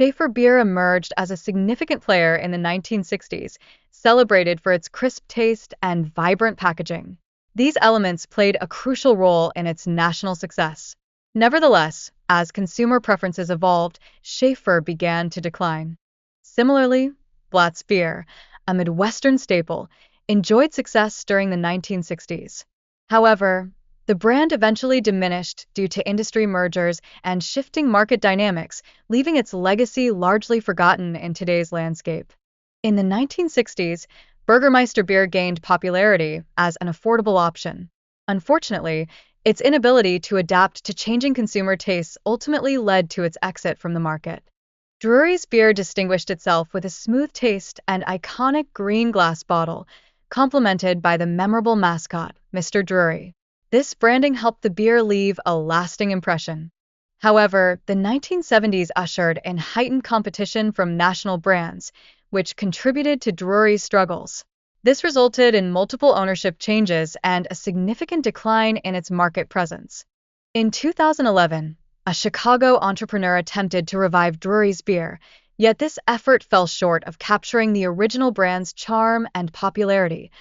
Schaefer beer emerged as a significant player in the 1960s, celebrated for its crisp taste and vibrant packaging. These elements played a crucial role in its national success. Nevertheless, as consumer preferences evolved, Schaefer began to decline. Similarly, Blatz beer, a Midwestern staple, enjoyed success during the 1960s. However, the brand eventually diminished due to industry mergers and shifting market dynamics, leaving its legacy largely forgotten in today's landscape. In the 1960s, Burgermeister beer gained popularity as an affordable option. Unfortunately, its inability to adapt to changing consumer tastes ultimately led to its exit from the market. Drury's beer distinguished itself with a smooth taste and iconic green glass bottle, complemented by the memorable mascot, Mr. Drury. This branding helped the beer leave a lasting impression. However, the 1970s ushered in heightened competition from national brands, which contributed to Drury's struggles. This resulted in multiple ownership changes and a significant decline in its market presence. In 2011, a Chicago entrepreneur attempted to revive Drury's beer, yet this effort fell short of capturing the original brand's charm and popularity,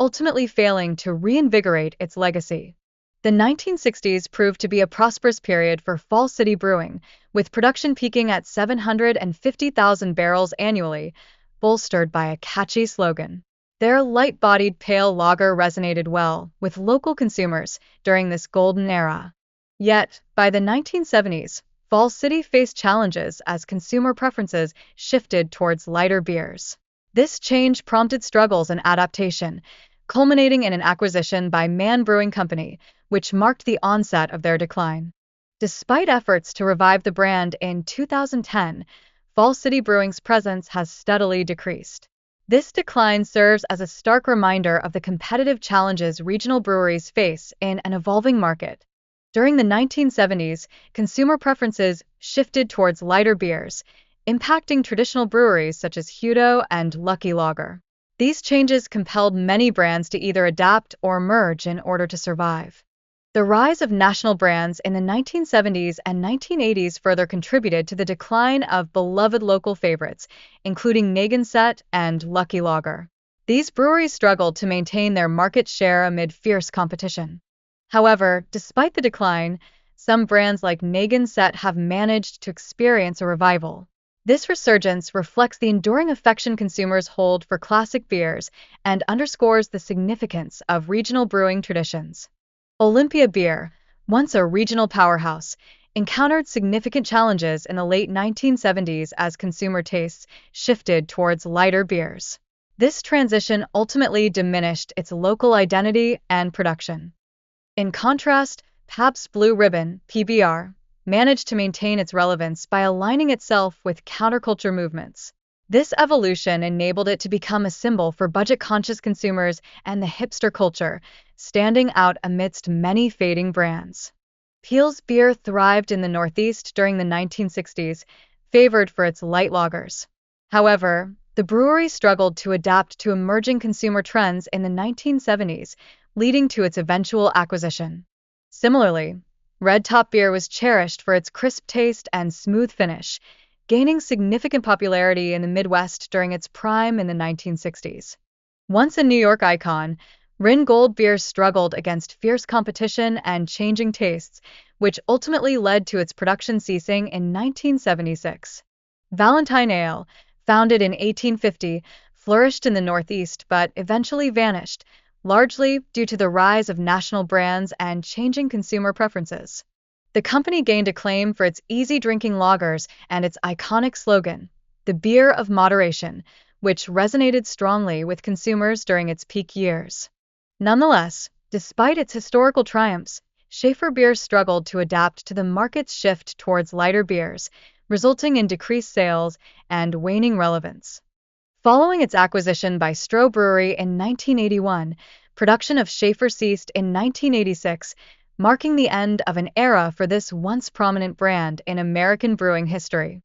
ultimately failing to reinvigorate its legacy. The 1960s proved to be a prosperous period for Fall City brewing, with production peaking at 750,000 barrels annually, bolstered by a catchy slogan. Their light-bodied pale lager resonated well with local consumers during this golden era. Yet, by the 1970s, Fall City faced challenges as consumer preferences shifted towards lighter beers. This change prompted struggles and adaptation, culminating in an acquisition by Mann Brewing Company, which marked the onset of their decline. Despite efforts to revive the brand in 2010, Fall City Brewing's presence has steadily decreased. This decline serves as a stark reminder of the competitive challenges regional breweries face in an evolving market. During the 1970s, consumer preferences shifted towards lighter beers, impacting traditional breweries such as Hutto and Lucky Lager. These changes compelled many brands to either adapt or merge in order to survive. The rise of national brands in the 1970s and 1980s further contributed to the decline of beloved local favorites, including Nägenset and Lucky Lager. These breweries struggled to maintain their market share amid fierce competition. However, despite the decline, some brands like Nägenset have managed to experience a revival. This resurgence reflects the enduring affection consumers hold for classic beers and underscores the significance of regional brewing traditions. Olympia Beer, once a regional powerhouse, encountered significant challenges in the late 1970s as consumer tastes shifted towards lighter beers. This transition ultimately diminished its local identity and production. In contrast, Pabst Blue Ribbon, PBR, managed to maintain its relevance by aligning itself with counterculture movements. This evolution enabled it to become a symbol for budget-conscious consumers and the hipster culture, standing out amidst many fading brands. Peel's beer thrived in the Northeast during the 1960s, favored for its light lagers. However, the brewery struggled to adapt to emerging consumer trends in the 1970s, leading to its eventual acquisition. Similarly, Red Top beer was cherished for its crisp taste and smooth finish, gaining significant popularity in the Midwest during its prime in the 1960s. Once a New York icon, Ringold beer struggled against fierce competition and changing tastes, which ultimately led to its production ceasing in 1976. Valentine Ale, founded in 1850, flourished in the Northeast but eventually vanished, largely due to the rise of national brands and changing consumer preferences. The company gained acclaim for its easy-drinking lagers and its iconic slogan, "The Beer of Moderation," which resonated strongly with consumers during its peak years. Nonetheless, despite its historical triumphs, Schaefer beer struggled to adapt to the market's shift towards lighter beers, resulting in decreased sales and waning relevance. Following its acquisition by Stroh Brewery in 1981, production of Schaefer ceased in 1986, marking the end of an era for this once prominent brand in American brewing history.